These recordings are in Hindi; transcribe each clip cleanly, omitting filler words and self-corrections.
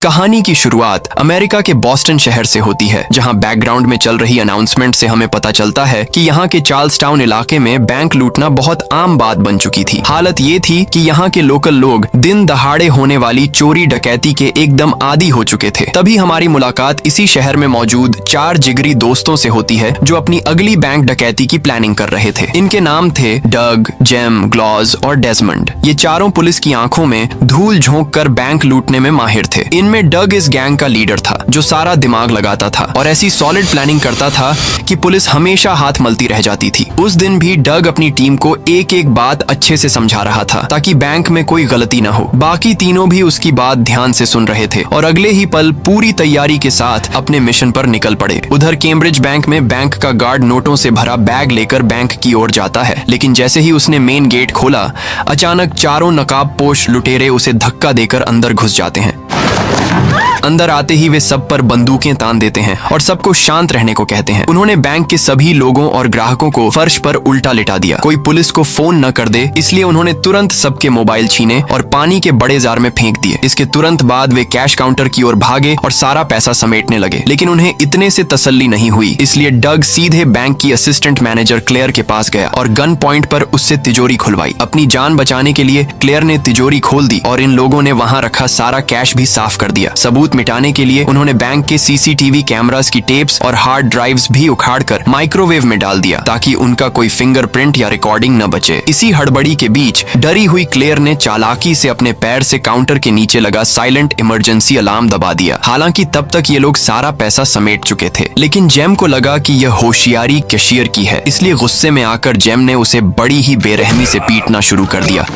कहानी की शुरुआत अमेरिका के बॉस्टन शहर से होती है, जहां बैकग्राउंड में चल रही अनाउंसमेंट से हमें पता चलता है कि यहां के चार्ल्स टाउन इलाके में बैंक लूटना बहुत आम बात बन चुकी थी। हालत ये थी कि यहां के लोकल लोग दिन दहाड़े होने वाली चोरी डकैती के एकदम आदी हो चुके थे। तभी हमारी मुलाकात इसी शहर में मौजूद 4 जिगरी दोस्तों से होती है जो अपनी अगली बैंक डकैती की प्लानिंग कर रहे थे। इनके नाम थे डग, जेम, ग्लॉज और डेजमंड। ये चारों पुलिस की आंखों में धूल झोंक कर बैंक लूटने में माहिर थे। इनमें डग इस गैंग का लीडर था जो सारा दिमाग लगाता था और ऐसी सॉलिड प्लानिंग करता था कि पुलिस हमेशा हाथ मलती रह जाती थी। उस दिन भी डग अपनी टीम को एक एक बात अच्छे से समझा रहा था ताकि बैंक में कोई गलती न हो। बाकी तीनों भी उसकी बात ध्यान से सुन रहे थे और अगले ही पल पूरी तैयारी के साथ अपने मिशन पर निकल पड़े। उधर कैम्ब्रिज बैंक में बैंक का गार्ड नोटों से भरा बैग लेकर बैंक की ओर जाता है, लेकिन जैसे ही उसने मेन गेट खोला, अचानक चारों नकाबपोश लुटेरे उसे धक्का देकर अंदर घुस जाते हैं। अंदर आते ही वे सब पर बंदूकें तान देते हैं और सबको शांत रहने को कहते हैं। उन्होंने बैंक के सभी लोगों और ग्राहकों को फर्श पर उल्टा लिटा दिया। कोई पुलिस को फोन न कर दे, इसलिए उन्होंने तुरंत सबके मोबाइल छीने और पानी के बड़े जार में फेंक दिए। इसके तुरंत बाद वे कैश काउंटर की ओर भागे और सारा पैसा समेटने लगे, लेकिन उन्हें इतने से तसल्ली नहीं हुई। इसलिए डग सीधे बैंक की असिस्टेंट मैनेजर क्लेयर के पास गया और गन पॉइंट पर उससे तिजोरी खुलवाई। अपनी जान बचाने के लिए क्लेयर ने तिजोरी खोल दी और इन लोगों ने वहां रखा सारा कैश भी साफ कर दिया। सबूत मिटाने के लिए उन्होंने बैंक के सीसीटीवी कैमरास की टेप्स और हार्ड ड्राइव्स भी उखाड़कर माइक्रोवेव में डाल दिया ताकि उनका कोई फिंगरप्रिंट या रिकॉर्डिंग न बचे। इसी हड़बड़ी के बीच डरी हुई क्लेयर ने चालाकी से अपने पैर से काउंटर के नीचे लगा साइलेंट इमरजेंसी अलार्म दबा दिया। हालांकि तब तक ये लोग सारा पैसा समेट चुके थे, लेकिन जेम को लगा कि यह होशियारी कैशियर की है, इसलिए गुस्से में आकर जेम ने उसे बड़ी ही बेरहमी से पीटना शुरू कर दिया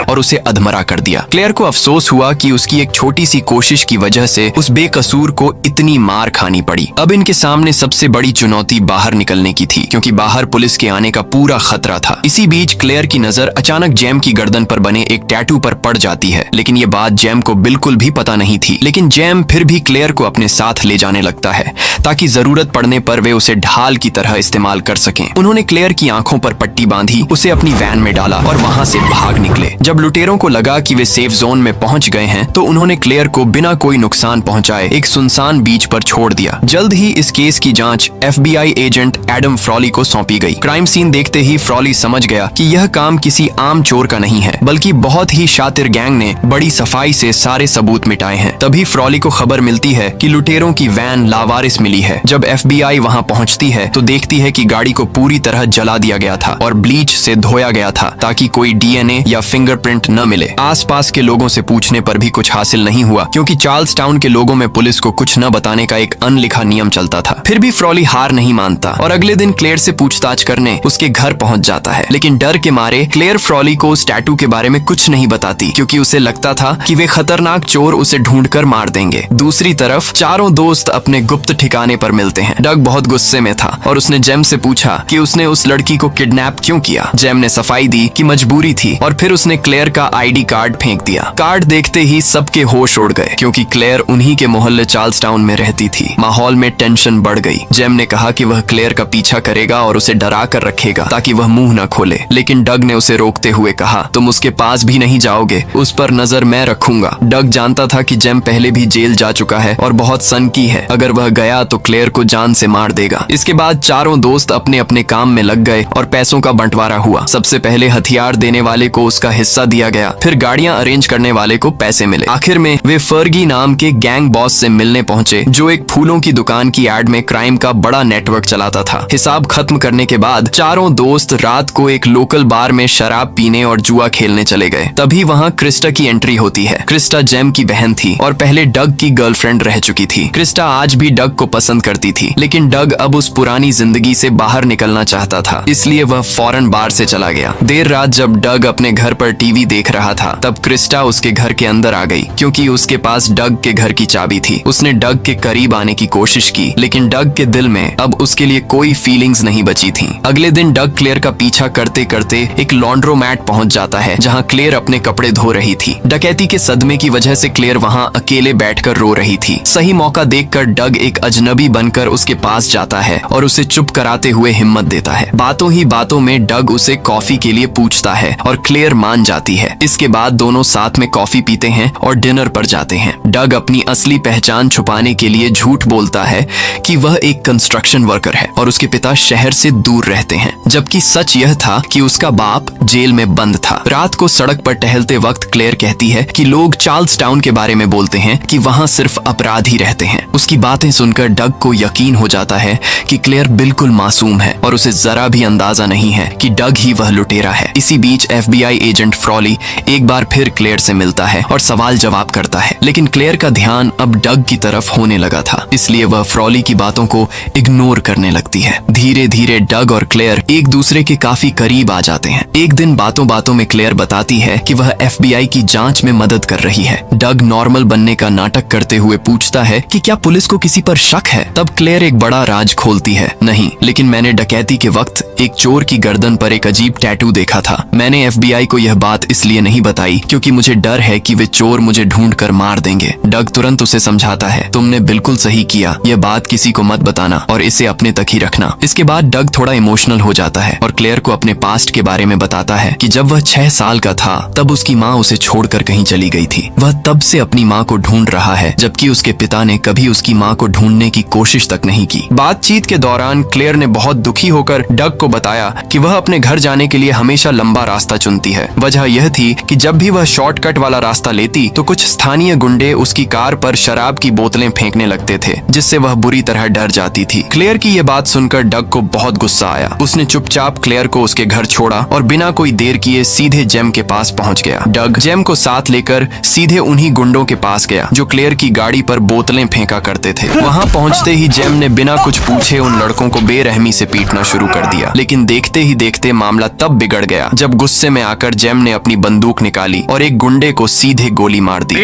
और उसे अधमरा कर दिया। क्लेयर को अफसोस हुआ कि उसकी एक छोटी सी कोशिश की वजह से उस बेकसूर को इतनी मार खानी पड़ी। अब इनके सामने सबसे बड़ी चुनौती बाहर निकलने की थी, क्योंकि बाहर पुलिस के आने का पूरा खतरा था। इसी बीच क्लेयर की नजर अचानक जेम की गर्दन पर बने एक टैटू पर पड़ जाती है, लेकिन ये बात जेम को बिल्कुल भी पता नहीं थी। लेकिन जेम फिर भी क्लेयर को अपने साथ ले जाने लगता है ताकि जरूरत पड़ने पर वे उसे ढाल की तरह इस्तेमाल कर सकें। उन्होंने क्लेयर की आंखों पर पट्टी बांधी, उसे अपनी वैन में डाला और वहां से भाग निकले। जब लुटेरों को लगा कि वे सेफ जोन में पहुंच गए हैं, तो उन्होंने क्लेयर को बिना कोई नुकसान पहुंचाए एक सुनसान बीच पर छोड़ दिया। जल्द ही इस केस की जांच FBI एजेंट एडम फ्रॉली को सौंपी गई। क्राइम सीन देखते ही फ्रॉली समझ गया कि यह काम किसी आम चोर का नहीं है, बल्कि बहुत ही शातिर गैंग ने बड़ी सफाई से सारे सबूत मिटाए हैं। तभी फ्रॉली को खबर मिलती है कि लुटेरों की वैन लावारिस मिली है। जब FBI वहां पहुंचती है तो देखती है कि गाड़ी को पूरी तरह जला दिया गया था और ब्लीच से धोया गया था ताकि कोई DNA या फिंगरप्रिंट न मिले। आसपास के लोगों से पूछने पर भी कुछ हासिल नहीं हुआ, क्योंकि चार्ल्स टाउन के लोगों में पुलिस को कुछ न बताने का एक अनलिखा नियम चलता था। फिर भी फ्रॉली हार नहीं मानता और अगले दिन क्लेयर से पूछताछ करने उसके घर पहुंच जाता है, लेकिन डर के मारे क्लेयर फ्रॉली को उस टैटू के बारे में कुछ नहीं बताती, क्योंकि उसे लगता था कि वे खतरनाक चोर उसे ढूंढकर मार देंगे। दूसरी तरफ चारों दोस्त अपने गुप्त ठिकाने पर मिलते हैं। डग बहुत गुस्से में था और उसने जेम से पूछा कि उसने उस लड़की को किडनैप क्यों किया। जेम ने सफाई दी कि मजबूरी थी और फिर उसने क्लेयर का ID कार्ड फेंक दिया। कार्ड देखते ही सबके होश उड़ गए, क्योंकि क्लेयर उन्हीं के मोहल्ले चार्ल्स टाउन में रहती थी। माहौल में टेंशन बढ़ गई। जेम ने कहा कि वह क्लेयर का पीछा करेगा और उसे डरा कर रखेगा ताकि वह मुंह न खोले, लेकिन डग ने उसे रोकते हुए कहा, तुम उसके पास भी नहीं जाओगे, उस पर नजर मैं रखूंगा। डग जानता था कि जेम पहले भी जेल जा चुका है और बहुत सनकी है, अगर वह गया तो क्लेयर को जान से मार देगा। इसके बाद चारों दोस्त अपने अपने काम में लग गए और पैसों का बंटवारा हुआ। सबसे पहले हथियार देने वाले को उसका हिस्सा दिया गया, फिर गाड़ियां अरेंज करने वाले को पैसे मिले। आखिर में वे फर्गी नाम के गैंग बॉस से मिलने पहुंचे, जो एक फूलों की दुकान की एड में क्राइम का बड़ा नेटवर्क चलाता था। हिसाब खत्म करने के बाद चारों दोस्त रात को एक लोकल बार में शराब पीने और जुआ खेलने चले गए। तभी वहां क्रिस्टा की एंट्री होती है। क्रिस्टा जेम की बहन थी और पहले डग की गर्लफ्रेंड रह चुकी थी। क्रिस्टा आज भी डग को पसंद करती थी, लेकिन डग अब उस पुरानी जिंदगी से बाहर निकलना चाहता था, इसलिए वह फौरन बार से चला गया। देर रात जब डग अपने घर पर टीवी देख रहा था, तब क्रिस्टा उसके घर के अंदर आ गई, क्योंकि उसके पास डग के घर की चाबी थी। उसने डग के करीब आने की कोशिश की, लेकिन डग के दिल में अब उसके लिए कोई फीलिंग्स नहीं बची थी। अगले दिन डग क्लेयर का पीछा करते करते एक लॉन्ड्रोमैट पहुंच जाता है, जहां क्लेयर अपने कपड़े धो रही थी। डकैती के सदमे की वजह से क्लेयर वहां अकेले बैठकर रो रही थी। सही मौका देखकर डग एक अजनबी बनकर उसके पास जाता है और उसे चुप कराते हुए हिम्मत देता है। बातों ही बातों में डग उसे कॉफी के लिए पूछता है और क्लेयर मान जाती है। इसके बाद दोनों साथ में कॉफी पीते हैं और डिनर पर जाते हैं। डग अपनी असली पहचान छुपाने के लिए झूठ बोलता है कि वह एक कंस्ट्रक्शन वर्कर है और उसके पिता शहर से दूर रहते हैं, जबकि सच यह था कि उसका बाप जेल में बंद था। रात को सड़क पर टहलते वक्त क्लेयर कहती है कि लोग चार्ल्स टाउन के बारे में बोलते हैं कि वहां सिर्फ अपराधी रहते हैं। उसकी बातें सुनकर डग को यकीन हो जाता है कि क्लेयर बिल्कुल मासूम है और उसे जरा भी अंदाजा नहीं है कि डग ही वह लुटेरा है। इसी बीच FBI एजेंट फ्रॉली एक बार फिर क्लेयर से मिलता है और सवाल जवाब करता है, लेकिन क्लेयर का ध्यान अब डग की तरफ होने लगा था, इसलिए वह फ्रॉली की बातों को इग्नोर करने लगती है। धीरे धीरे डग और क्लेयर एक दूसरे के काफी करीब आ जाते हैं। एक दिन बातों बातों में क्लेयर बताती है कि वह FBI की जांच में मदद कर रही है। डग नॉर्मल बनने का नाटक करते हुए पूछता है कि क्या पुलिस को किसी पर शक है। तब क्लेयर एक बड़ा राज खोलती है, नहीं, लेकिन मैंने डकैती के वक्त एक चोर की गर्दन पर एक अजीब टैटू देखा था। मैंने FBI को यह बात इसलिए नहीं बताई क्योंकि मुझे डर है कि वे चोर मुझे ढूंढ कर मार देंगे। डग तुरंत उसे समझाता है, तुमने बिल्कुल सही किया, यह बात किसी को मत बताना और इसे अपने तक ही रखना। इसके बाद डग थोड़ा इमोशनल हो जाता है और क्लेयर को अपने पास्ट के बारे में बताता है कि जब वह 6 साल का था तब उसकी माँ उसे छोड़कर कहीं चली गई थी। वह तब से अपनी माँ को ढूंढ रहा है, जबकि उसके पिता ने कभी उसकी माँ को ढूंढने की कोशिश तक नहीं की। बातचीत के दौरान क्लेयर ने बहुत दुखी होकर डग को बताया कि वह अपने घर जाने के लिए हमेशा लंबा रास्ता चुनती है। वजह यह थी कि जब भी वह शॉर्टकट वाला रास्ता लेती तो कुछ स्थानीय गुंडे उसकी कार पर शराब की बोतलें फेंकने लगते थे, जिससे वह बुरी तरह डर जाती थी। क्लेयर की यह बात सुनकर डग को बहुत गुस्सा आया। उसने चुपचाप क्लेयर को उसके घर छोड़ा और बिना कोई देर किए सीधे जेम के पास पहुंच गया। डग जेम को साथ लेकर सीधे उन्हीं गुंडों के पास गया जो क्लेयर की गाड़ी पर बोतलें फेंका करते थे। वहां पहुंचते ही जेम ने बिना कुछ पूछे उन लड़कों को बेरहमी से पीटना शुरू कर दिया, लेकिन देखते ही देखते मामला तब बिगड़ गया जब गुस्से में आकर जेम ने अपनी बंदूक निकाली और एक गुंडे को सीधे गोली मार दी।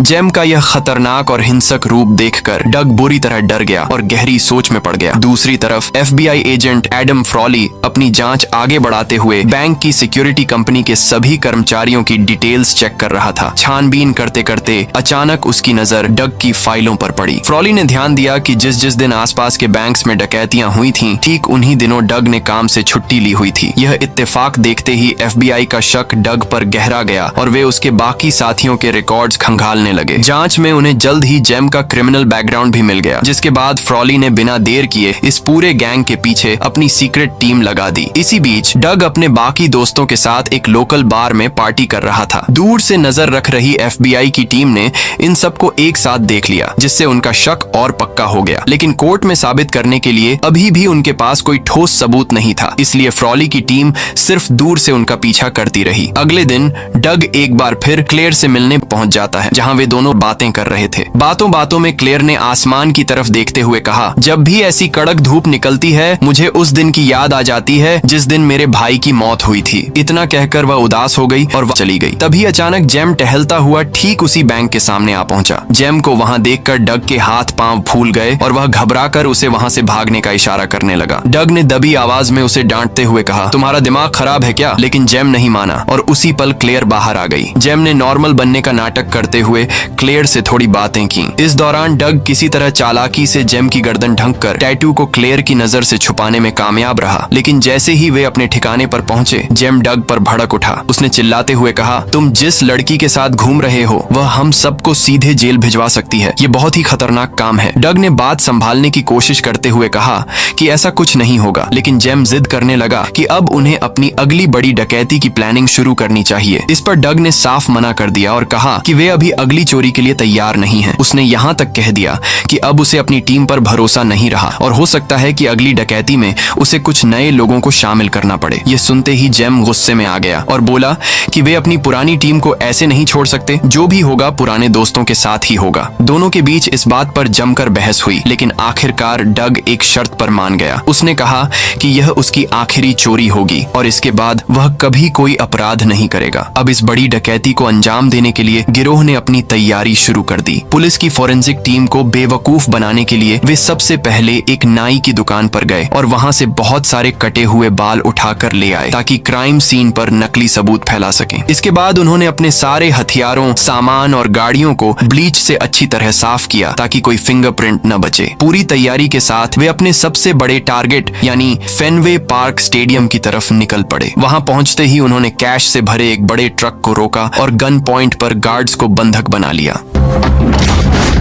जेम का यह खतरनाक और हिंसक रूप देखकर डग बुरी तरह डर गया और गहरी सोच में पड़ गया। दूसरी तरफ FBI एजेंट एडम फ्रॉली अपनी जांच आगे बढ़ाते हुए बैंक की सिक्योरिटी कंपनी के सभी कर्मचारियों की डिटेल्स चेक कर रहा था। छानबीन करते करते अचानक उसकी नजर डग की फाइलों पर पड़ी। फ्रॉली ने ध्यान दिया कि जिस जिस दिन आसपास के बैंक्स में डकैतियां हुई थीं, ठीक उन्हीं दिनों डग ने काम से छुट्टी ली हुई थी। यह इत्तेफाक देखते ही FBI का शक डग पर गहरा गया और वे उसके बाकी साथियों के रिकॉर्ड्स खंगालने लगे। जांच में उन्हें जल्द ही जेम का क्रिमिनल बैकग्राउंड भी मिल गया, जिसके बाद फ्रॉली ने बिना देर किए इस पूरे गैंग के पीछे अपनी सीक्रेट टीम लगा दी। इसी बीच डग अपने बाकी दोस्तों के साथ एक लोकल बार में पार्टी कर रहा था। दूर से नजर रख रही FBI की टीम ने इन सबको एक साथ देख लिया, जिससे उनका शक और पक्का हो गया। लेकिन कोर्ट में साबित करने के लिए अभी भी उनके पास कोई ठोस सबूत नहीं था, इसलिए फ्रॉली की टीम सिर्फ दूर से उनका पीछा करती रही। अगले दिन डग एक बार फिर क्लेयर से मिलने पहुंच जाता है, जहां वे दोनों बातें कर रहे थे। बातों बातों में क्लेयर ने आसमान की तरफ देखते हुए कहा, जब भी ऐसी कड़क धूप निकलती है मुझे उस दिन की याद आ जाती है जिस दिन मेरे भाई की मौत हुई थी। इतना कहकर वह उदास हो गई और वह चली गई। तभी अचानक जेम टहलता हुआ ठीक उसी बैंक के सामने आ पहुंचा। जेम को वहां देखकर डग के हाथ पांव फूल गए और वह घबराकर उसे वहां से भागने का इशारा करने लगा। डग ने दबी आवाज में उसे डांटते हुए कहा, तुम्हारा दिमाग खराब है क्या? लेकिन जेम नहीं माना और उसी पल क्लेयर बाहर आ गई। जेम ने नॉर्मल बनने का नाटक करते हुए क्लेयर से थोड़ी बातें की। इस दौरान डग किसी तरह चालाकी से जेम की गर्दन ढंककर टैटू को क्लेयर की नजर से छुपाने में कामयाब रहा। लेकिन जैसे ही वे अपने ठिकाने पर पहुंचे, जेम डग पर भड़क उठा। उसने चिल्लाते हुए कहा, तुम जिस लड़की के साथ घूम रहे हो वह हम सबको सीधे जेल भिजवा सकती है। ये बहुत ही खतरनाक काम है। डग ने बात संभालने की कोशिश करते हुए कहा कि ऐसा कुछ नहीं होगा, लेकिन जेम जिद करने लगा कि अब उन्हें अपनी अगली बड़ी डकैती की प्लानिंग शुरू करनी चाहिए। इस पर डग ने साफ मना कर दिया और कहा कि वे अभी अगली चोरी के लिए तैयार नहीं है। उसने यहाँ तक कह दिया कि अब उसे अपनी टीम पर भरोसा नहीं रहा और हो सकता है कि अगली डकैती में उसे कुछ नए लोगों को शामिल करना पड़े। ये सुनते ही जेम गुस्से में आ गया और बोला कि वे अपनी पुरानी टीम को ऐसे नहीं छोड़ सकते। जो भी होगा पुराने दोस्तों के साथ ही होगा। दोनों के बीच इस बात पर जमकर बहस हुई, लेकिन आखिरकार डग एक शर्त पर मान गया। उसने कहा कि यह उसकी आखिरी चोरी होगी और इसके बाद वह कभी कोई अपराध नहीं करेगा। अब इस बड़ी डकैती को अंजाम देने के लिए गिरोह ने अपनी तैयारी शुरू कर दी। पुलिस की फोरेंसिक टीम को बेवकूफ बनाने के लिए वे सबसे पहले एक नाई की दुकान पर गए और वहां से बहुत सारे कटे हुए बाल उठाकर ले आए ताकि क्राइम सीन पर नकली सबूत फैला सकें। इसके बाद उन्होंने अपने सारे हथियारों, सामान और गाड़ियों को ब्लीच से अच्छी तरह साफ किया ताकि कोई फिंगरप्रिंट न बचे। पूरी तैयारी के साथ वे अपने सबसे बड़े टारगेट यानी फेनवे पार्क स्टेडियम की तरफ निकल पड़े। वहां पहुंचते ही उन्होंने कैश से भरे एक बड़े ट्रक को रोका और गन पॉइंट पर गार्ड्स को बंधक बना लिया।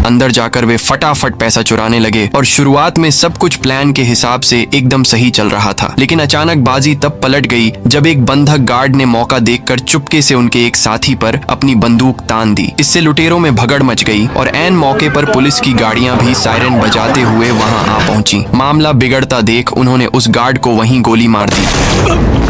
अंदर जाकर वे फटाफट पैसा चुराने लगे और शुरुआत में सब कुछ प्लान के हिसाब से एकदम सही चल रहा था, लेकिन अचानक बाजी तब पलट गई जब एक बंधक गार्ड ने मौका देखकर चुपके से उनके एक साथी पर अपनी बंदूक तान दी। इससे लुटेरों में भगड़ मच गई और ऐन मौके पर पुलिस की गाड़ियां भी सायरन बजाते हुए वहां आ पहुंची। मामला बिगड़ता देख उन्होंने उस गार्ड को वहीं गोली मार दी।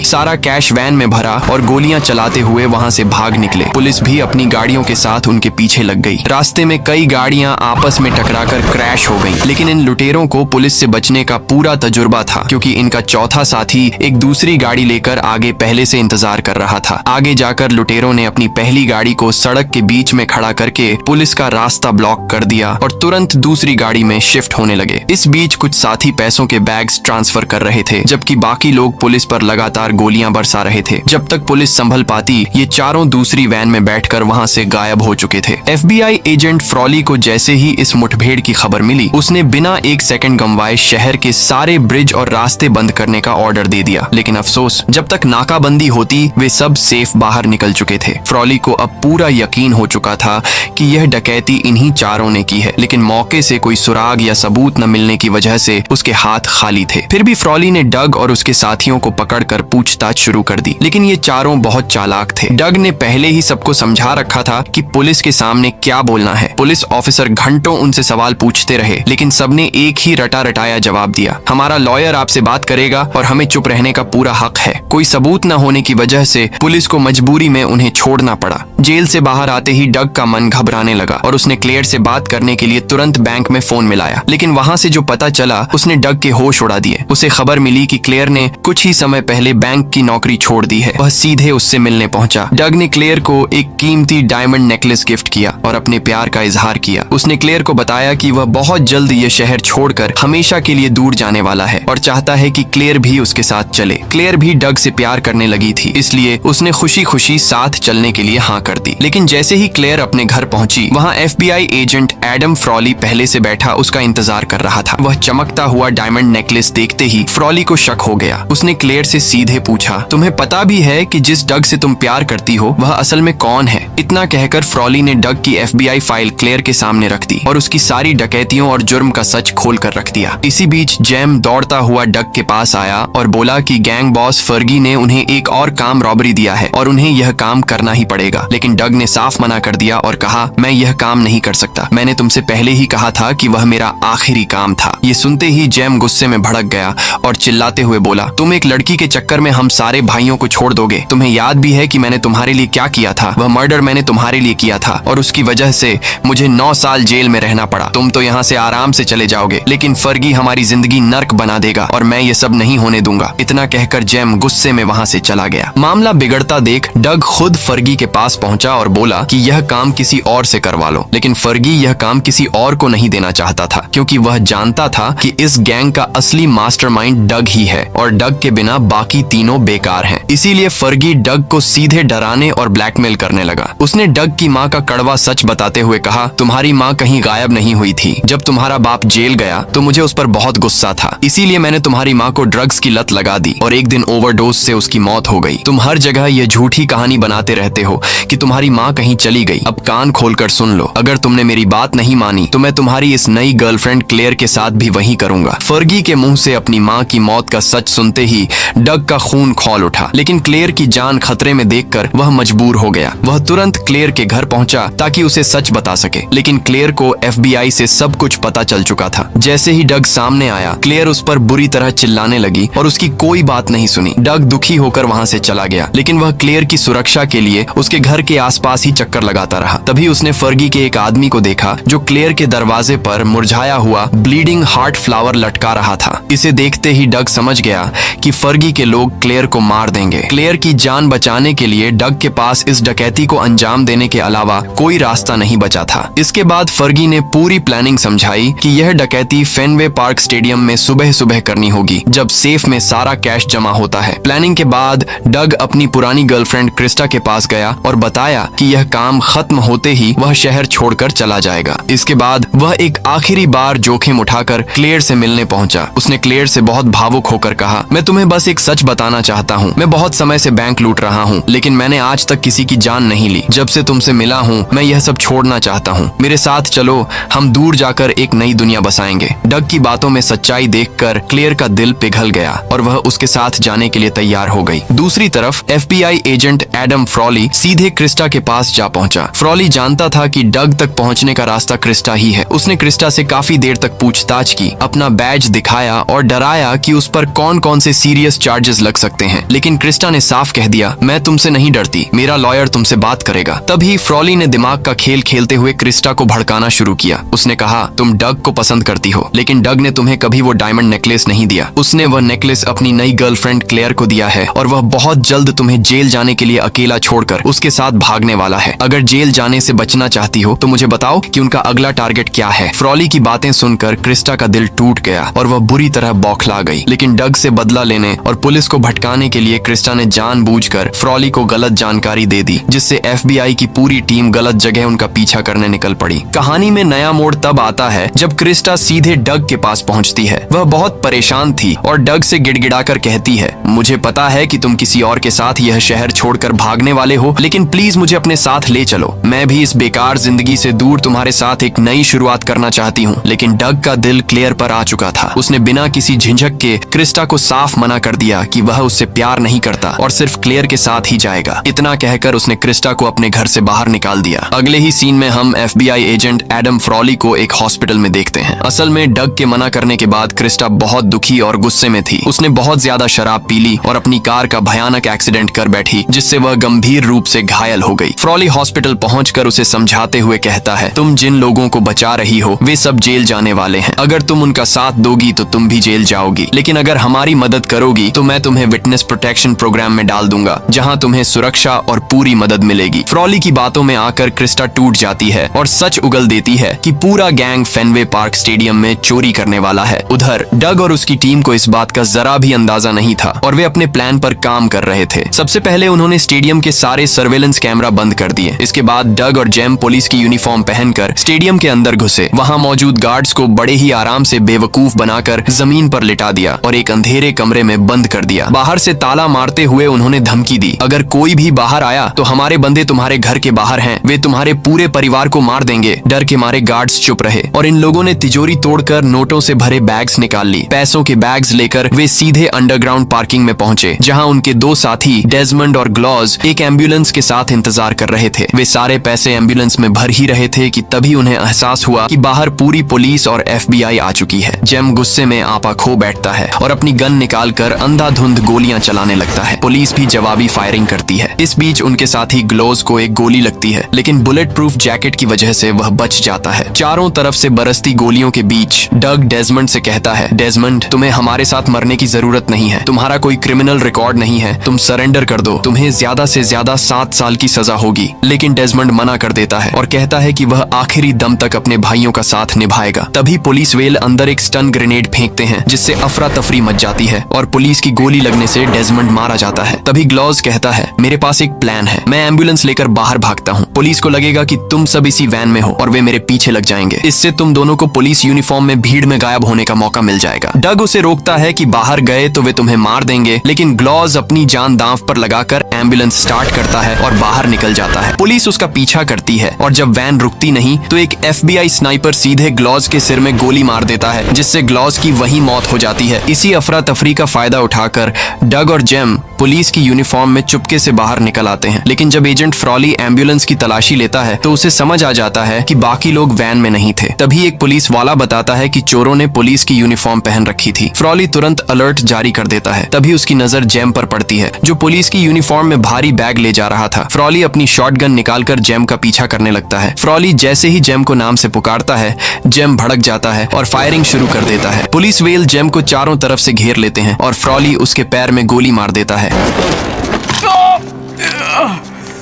सारा कैश वैन में भरा और गोलियां चलाते हुए वहां से भाग निकले। पुलिस भी अपनी गाड़ियों के साथ उनके पीछे लग गई। रास्ते में कई गाड़ियां आपस में टकराकर क्रैश हो गईं, लेकिन इन लुटेरों को पुलिस से बचने का पूरा तजुर्बा था क्योंकि इनका चौथा साथी एक दूसरी गाड़ी लेकर आगे पहले से इंतजार कर रहा था। आगे जाकर लुटेरों ने अपनी पहली गाड़ी को सड़क के बीच में खड़ा करके पुलिस का रास्ता ब्लॉक कर दिया और तुरंत दूसरी गाड़ी में शिफ्ट होने लगे। इस बीच कुछ साथी पैसों के बैग्स ट्रांसफर कर रहे थे जबकि बाकी लोग पुलिस पर लगातार गोलियां बरसा रहे थे। जब तक पुलिस संभल पाती, ये चारों दूसरी वैन में बैठकर वहां से गायब हो चुके थे। FBI एजेंट फ्रॉली को जैसे ही इस मुठभेड़ की खबर मिली, उसने बिना एक सेकंड गंवाए शहर के सारे ब्रिज और रास्ते बंद करने का ऑर्डर दे दिया। लेकिन अफसोस, जब तक नाकाबंदी होती वे सब सेफ बाहर निकल चुके थे। फ्रॉली को अब पूरा यकीन हो चुका था कि यह डकैती इन्हीं चारों ने की है, लेकिन मौके से कोई सुराग या सबूत न मिलने की वजह से उसके हाथ खाली थे। फिर भी फ्रॉली ने डग और उसके साथियों को पकड़कर पूछताछ शुरू कर दी, लेकिन ये चारों बहुत चालाक थे। डग ने पहले ही सबको समझा रखा था कि पुलिस के सामने क्या बोलना है। पुलिस ऑफिसर घंटों उनसे सवाल पूछते रहे, लेकिन सबने एक ही रटा रटाया जवाब दिया, हमारा लॉयर आपसे बात करेगा और हमें चुप रहने का पूरा हक है। कोई सबूत न होने की वजह से पुलिस को मजबूरी में उन्हें छोड़ना पड़ा। जेल से बाहर आते ही डग का मन घबराने लगा और उसने क्लेयर से बात करने के लिए तुरंत बैंक में फोन मिलाया, लेकिन वहां से जो पता चला उसने डग के होश उड़ा दिए। उसे खबर मिली कि क्लेयर ने कुछ ही समय पहले बैंक की नौकरी छोड़ दी है। वह सीधे उससे मिलने पहुंचा। डग ने क्लेयर को एक कीमती डायमंड नेकलेस गिफ्ट किया और अपने प्यार का इजहार किया। उसने क्लेयर को बताया कि वह बहुत जल्द ये शहर छोड़कर हमेशा के लिए दूर जाने वाला है और चाहता है कि क्लेयर भी उसके साथ चले। क्लेयर भी डग से प्यार करने लगी थी, इसलिए उसने खुशी खुशी साथ चलने के लिए हाँ कर दी। लेकिन जैसे ही क्लेयर अपने घर पहुंची, वहाँ FBI एजेंट एडम फ्रॉली पहले से बैठा उसका इंतजार कर रहा था। वह चमकता हुआ डायमंड नेकलेस देखते ही फ्रॉली को शक हो गया। उसने क्लेयर से सीधे पूछा, तुम्हें पता भी है कि जिस डग से तुम प्यार करती हो वह असल में कौन है? इतना कहकर फ्रॉली ने डग की FBI फाइल क्लेयर के सामने रख दी और उसकी सारी डकैतियों और जुर्म का सच खोल कर रख दिया। इसी बीच जेम दौड़ता हुआ डग के पास आया और बोला कि गैंग बॉस फर्गी ने उन्हें एक और काम रॉबरी दिया है और उन्हें यह काम करना ही पड़ेगा। लेकिन डग ने साफ मना कर दिया और कहा, मैं यह काम नहीं कर सकता। मैंने तुमसे पहले ही कहा था कि वह मेरा आखिरी काम था। ये सुनते ही जेम गुस्से में भड़क गया और चिल्लाते हुए बोला, तुम एक लड़की के चक्कर में हम सारे भाइयों को छोड़ दोगे? तुम्हें याद भी है कि मैंने तुम्हारे लिए क्या किया था? वह मर्डर मैंने तुम्हारे लिए किया था और उसकी वजह से मुझे 9 साल जेल में रहना पड़ा। तुम तो यहाँ से आराम से चले जाओगे, लेकिन फर्गी हमारी जिंदगी नर्क बना देगा और मैं ये सब नहीं होने दूंगा। इतना कहकर जेम गुस्से में वहाँ से चला गया। मामला बिगड़ता देख डग खुद फर्गी के पास पहुंचा और बोला कि यह काम किसी और से करवा लो। लेकिन फर्गी यह काम किसी और को नहीं देना चाहता था क्योंकि वह जानता था कि इस गैंग का असली मास्टरमाइंड डग ही है और डग के बिना बाकी तीनों बेकार हैं। इसीलिए फर्गी डग को सीधे डराने और ब्लैकमेल करने लगा। उसने डग की माँ का कड़वा सच बताते हुए कहा, तुम्हारी माँ कहीं गायब नहीं हुई थी। जब तुम्हारा बाप जेल गया तो मुझे उस पर बहुत गुस्सा था, इसीलिए मैंने तुम्हारी माँ को ड्रग्स की लत लगा दी और एक दिन ओवरडोज से उसकी मौत हो गई। तुम हर जगह ये झूठी कहानी बनाते रहते हो कि तुम्हारी माँ कहीं चली गई। अब कान खोलकर सुन लो, अगर तुमने मेरी बात नहीं मानी तो मैं तुम्हारी इस नई गर्लफ्रेंड क्लेयर के साथ भी वही करूंगा। फर्गी के मुंह से अपनी माँ की मौत का सच सुनते ही डग का खून खौल उठा, लेकिन क्लेयर की जान खतरे में देखकर वह मजबूर हो गया। वह तुरंत क्लेयर के घर पहुंचा ताकि उसे सच सच बता सके। लेकिन क्लेयर को FBI से सब कुछ पता चल चुका था। जैसे ही डग सामने आया, क्लेयर उस पर बुरी तरह चिल्लाने लगी और उसकी कोई बात नहीं सुनी। डग दुखी होकर वहां से चला गया, लेकिन वह क्लेयर की सुरक्षा के लिए उसके घर के आसपास ही चक्कर लगाता रहा। तभी उसने फर्गी के एक आदमी को देखा जो क्लेयर के दरवाजे पर मुरझाया हुआ ब्लीडिंग हार्ट फ्लावर लटका रहा था। इसे देखते ही डग समझ गया कि फर्गी के लोग क्लेयर को मार देंगे। क्लेयर की जान बचाने के लिए डग के पास इस डकैती को अंजाम देने के अलावा कोई रास्ता नहीं बचा था। इसके बाद फर्गी ने पूरी प्लानिंग समझाई कि यह डकैती फेनवे पार्क स्टेडियम में सुबह सुबह करनी होगी, जब सेफ में सारा कैश जमा होता है। प्लानिंग के बाद डग अपनी पुरानी गर्लफ्रेंड क्रिस्टा के पास गया और बताया कि यह काम खत्म होते ही वह शहर छोड़कर चला जाएगा। इसके बाद वह एक आखिरी बार जोखिम उठाकर क्लेयर से मिलने पहुंचा। उसने क्लेयर से बहुत भावुक होकर कहा, मैं तुम्हें बस एक सच बताना चाहता हूँ। मैं बहुत समय से बैंक लूट रहा हूँ, लेकिन मैंने आज तक किसी की जान नहीं ली। जब से तुमसे मिला हूँ, मैं यह सब छोड़ना चाहता हूँ। मेरे साथ चलो, हम दूर जाकर एक नई दुनिया बसाएंगे। डग की बातों में सच्चाई देखकर क्लेयर का दिल पिघल गया और वह उसके साथ जाने के लिए तैयार हो गई। दूसरी तरफ FBI एजेंट एडम फ्रॉली सीधे क्रिस्टा के पास जा पहुंचा। फ्रॉली जानता था कि डग तक पहुंचने का रास्ता क्रिस्टा ही है। उसने क्रिस्टा से काफी देर तक पूछताछ की, अपना बैज दिखाया और डराया कि उस पर कौन कौन से सीरियस चार्जेस लग सकते हैं। लेकिन क्रिस्टा ने साफ कह दिया, मैं तुमसे नहीं डरती, मेरा लॉयर तुमसे बात करेगा। तभी फ्रॉली ने दिमाग का खेल खेलते हुए क्रिस्टा को भड़काना शुरू किया। उसने कहा, तुम डग को पसंद करती हो, लेकिन डग ने तुम्हें कभी वो डायमंड नेकलेस नहीं दिया। उसने वह नेकलेस अपनी नई गर्लफ्रेंड क्लेयर को दिया है और वह बहुत जल्द तुम्हें जेल जाने के लिए अकेला छोड़कर उसके साथ भागने वाला है। अगर जेल जाने से बचना चाहती हो तो मुझे बताओ कि उनका अगला टारगेट क्या है। फ्रॉली की बातें सुनकर क्रिस्टा का दिल टूट गया और वह बुरी तरह बौखला गई। लेकिन डग से बदला लेने और पुलिस को भटकाने के लिए क्रिस्टा ने जानबूझकर फ्रॉली को गलत जानकारी दे दी, जिससे FBI की पूरी टीम गलत जगह उनका पीछा करने निकल पड़ी। कहानी में नया मोड़ तब आता है जब क्रिस्टा सीधे डग के पास पहुंचती है। वह बहुत परेशान थी और डग से गिड़गिड़ाकर कहती है, मुझे पता है कि तुम किसी और के साथ यह शहर छोड़कर भागने वाले हो, लेकिन प्लीज मुझे अपने साथ ले चलो। मैं भी इस बेकार जिंदगी से दूर तुम्हारे साथ एक नई शुरुआत करना चाहती हूँ। लेकिन डग का दिल क्लेयर पर आ चुका था। उसने बिना किसी झिझक के क्रिस्टा को साफ मना कर दिया कि वह उससे प्यार नहीं करता और सिर्फ क्लेयर के साथ ही जाएगा। इतना कहकर उसने क्रिस्टा को अपने घर से बाहर निकाल दिया। अगले ही सीन में हम FBI एजेंट एडम फ्रॉली को एक हॉस्पिटल में देखते हैं। असल में डग के मना करने के बाद क्रिस्टा बहुत दुखी और गुस्से में थी। उसने बहुत ज्यादा शराब पी ली और अपनी कार का भयानक एक्सीडेंट कर बैठी, जिससे वह गंभीर रूप से घायल हो गई। फ्रॉली हॉस्पिटल पहुंचकर उसे समझाते हुए कहता है, तुम जिन लोगों को बचा रही हो वे सब जेल जाने वाले हैं। अगर तुम उनका साथ दोगी तो तुम भी जेल जाओगी, लेकिन अगर हमारी मदद करोगी तो मैं तुम्हें विटनेस प्रोटेक्शन प्रोग्राम में डाल दूंगा, जहां तुम्हें सुरक्षा और पूरी मदद मिलेगी। फ्रॉली की बातों में आकर क्रिस्टा टूट जाती है और सच उगल देती है कि पूरा गैंग फेनवे पार्क स्टेडियम में चोरी करने वाला है। उधर डग और उसकी टीम को इस बात का जरा भी अंदाजा नहीं था और वे अपने प्लान पर काम कर रहे थे। सबसे पहले उन्होंने स्टेडियम के सारे सर्वेलेंस कैमरा बंद कर दिए। इसके बाद डग और जेम पुलिस की यूनिफॉर्म पहनकर स्टेडियम के अंदर घुसे। वहां मौजूद गार्ड्स को बड़े ही आराम से बेवकूफ बनाकर जमीन पर लिटा दिया और एक अंधेरे कमरे में बंद कर दिया। बाहर से ताला मारते हुए उन्होंने धमकी दी, अगर कोई भी बाहर आया तो हमारे बंदे तुम्हारे घर के बाहर हैं, वे तुम्हारे पूरे परिवार को मार देंगे। डर के मारे गार्ड्स चुप रहे और इन लोगों ने तिजोरी तोड़कर नोटों से भरे बैग्स निकाल ली। पैसों के बैग्स लेकर वे सीधे अंडरग्राउंड पार्किंग में पहुंचे, जहां उनके दो साथी डेजमंड और ग्लॉज एक एम्बुलेंस के साथ इंतजार कर रहे थे। वे सारे पैसे एम्बुलेंस में भर ही रहे थे कि तभी उन्हें एहसास हुआ कि बाहर पूरी पुलिस और FBI आ चुकी है। जेम गुस्से में आपा खो बैठता है और अपनी गन निकालकर अंधाधुंध गोलियां चलाने लगता है। पुलिस भी जवाबी फायरिंग करती है। इस बीच उनके साथी ग्लोज को एक गोली लगती है, लेकिन बुलेट प्रूफ जैकेट की वजह से वह बच जाता है। चारों तरफ से बरसती गोलियों के बीच डग डेजमंड से कहता है, डेजमंड तुम्हें हमारे साथ मरने की जरूरत नहीं है, तुम्हारा कोई क्रिमिनल रिकॉर्ड नहीं है, तुम सरेंडर कर दो, तुम्हें ज्यादा से ज्यादा 7 साल की सजा होगी। लेकिन डेजमंड मना कर देता है और कहता है कि वह आखिरी दम तक अपने भाइयों का साथ निभाएगा। तभी पुलिस वेल अंदर एक स्टन ग्रेनेड फेंकते हैं, जिससे अफरा तफरी मच जाती है और पुलिस की गोली लगने से डेजमंड मारा जाता है। तभी ग्लॉज कहता है, मेरे पास एक प्लान है, मैं एम्बुलेंस लेकर बाहर भागता हूँ। पुलिस को लगेगा कि तुम सब इसी वैन में हो और वे मेरे पीछे लग जाएंगे। इससे तुम दोनों को पुलिस यूनिफॉर्म में भीड़ में गायब होने का मौका मिल जाएगा। डग उसे रोकता है कि बाहर गए तो वे तुम्हें मार देंगे, लेकिन ग्लॉज अपनी जान दांव पर लगाकर एम्बुलेंस स्टार्ट करता है और बाहर निकल जाता है। पुलिस उसका पीछा करती है और जब वैन रुकती नहीं तो एक FBI स्नाइपर सीधे ग्लॉज के सिर में गोली मार देता है, जिससे ग्लॉज की वहीं मौत हो जाती है। इसी अफरा तफरी का फायदा उठाकर डग और जेम पुलिस की यूनिफॉर्म में चुपके से बाहर निकल आते हैं। लेकिन जब एजेंट फ्रॉली एम्बुलेंस की तलाशी लेता है तो उसे समझ आ जाता है कि बाकी लोग वैन में नहीं थे। तभी एक पुलिस वाला बताता है कि चोरों ने पुलिस की यूनिफॉर्म पहन रखी थी। फ्रॉली तुरंत अलर्ट जारी कर देता है। तभी उसकी नजर जेम पर पड़ती है, जो पुलिस की यूनिफॉर्म में भारी बैग ले जा रहा था। फ्रॉली अपनी शॉटगन निकालकर जेम का पीछा करने लगता है। फ्रॉली जैसे ही जेम को नाम से पुकारता है, जेम भड़क जाता है और फायरिंग शुरू कर देता है। पुलिस वेल जेम को चारों तरफ से घेर लेते हैं और फ्रॉली उसके पैर में गोली मार देता है।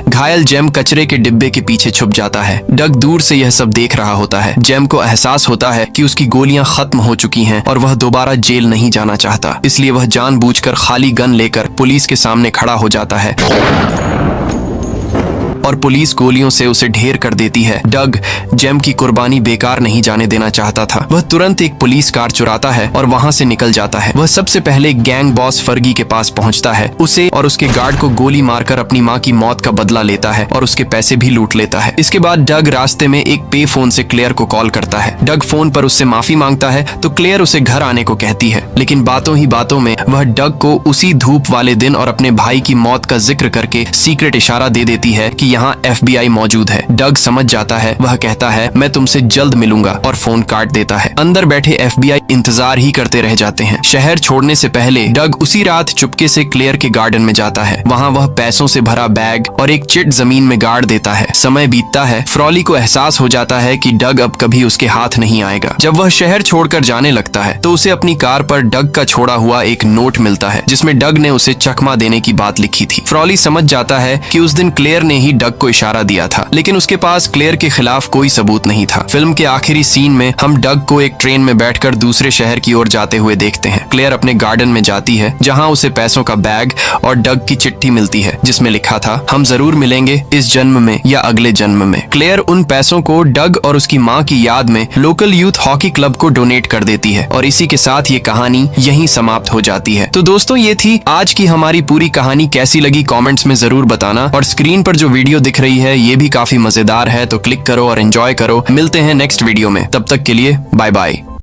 घायल जेम कचरे के डिब्बे के पीछे छुप जाता है। डग दूर से यह सब देख रहा होता है। जेम को एहसास होता है कि उसकी गोलियां खत्म हो चुकी हैं और वह दोबारा जेल नहीं जाना चाहता, इसलिए वह जानबूझकर खाली गन लेकर पुलिस के सामने खड़ा हो जाता है और पुलिस गोलियों से उसे ढेर कर देती है। डग जेम की कुर्बानी बेकार नहीं जाने देना चाहता था। वह तुरंत एक पुलिस कार चुराता है और वहां से निकल जाता है। वह सबसे पहले गैंग बॉस फर्गी के पास पहुंचता है। उसे और उसके गार्ड को गोली मारकर अपनी मां की मौत का बदला लेता है और उसके पैसे भी लूट लेता है। इसके बाद डग रास्ते में एक पे फोन से क्लेयर को कॉल करता है। डग फोन पर उससे माफी मांगता है तो क्लेयर उसे घर आने को कहती है, लेकिन बातों ही बातों में वह डग को उसी धूप वाले दिन और अपने भाई की मौत का जिक्र करके सीक्रेट इशारा दे देती है कि यहाँ FBI मौजूद है। डग समझ जाता है। वह कहता है, मैं तुमसे जल्द मिलूंगा, और फोन काट देता है। अंदर बैठे FBI इंतजार ही करते रह जाते हैं। शहर छोड़ने से पहले डग उसी रात चुपके से क्लेयर के गार्डन में जाता है। वहाँ वह पैसों से भरा बैग और एक चिट जमीन में गाड़ देता है। समय बीतता है। फ्रॉली को एहसास हो जाता है कि डग अब कभी उसके हाथ नहीं आएगा। जब वह शहर छोड़कर जाने लगता है तो उसे अपनी कार पर डग का छोड़ा हुआ एक नोट मिलता है, जिसमें डग ने उसे चकमा देने की बात लिखी थी। फ्रॉली समझ जाता है कि उस दिन क्लेयर ने ही डग को इशारा दिया था, लेकिन उसके पास क्लेयर के खिलाफ कोई सबूत नहीं था। फिल्म के आखिरी सीन में हम डग को एक ट्रेन में बैठकर दूसरे शहर की ओर जाते हुए देखते हैं। क्लेयर अपने गार्डन में जाती है, जहां उसे पैसों का बैग और डग की चिट्ठी मिलती है, जिसमें लिखा था, हम जरूर मिलेंगे इस जन्म में या अगले जन्म में। क्लेयर उन पैसों को डग और उसकी माँ की याद में लोकल यूथ हॉकी क्लब को डोनेट कर देती है और इसी के साथ ये कहानी यहीं समाप्त हो जाती है। तो दोस्तों, ये थी आज की हमारी पूरी कहानी। कैसी लगी कमेंट्स में जरूर बताना, और स्क्रीन पर जो वीडियो दिख रही है ये भी काफी मजेदार है, तो क्लिक करो और एंजॉय करो। मिलते हैं नेक्स्ट वीडियो में, तब तक के लिए बाय बाय।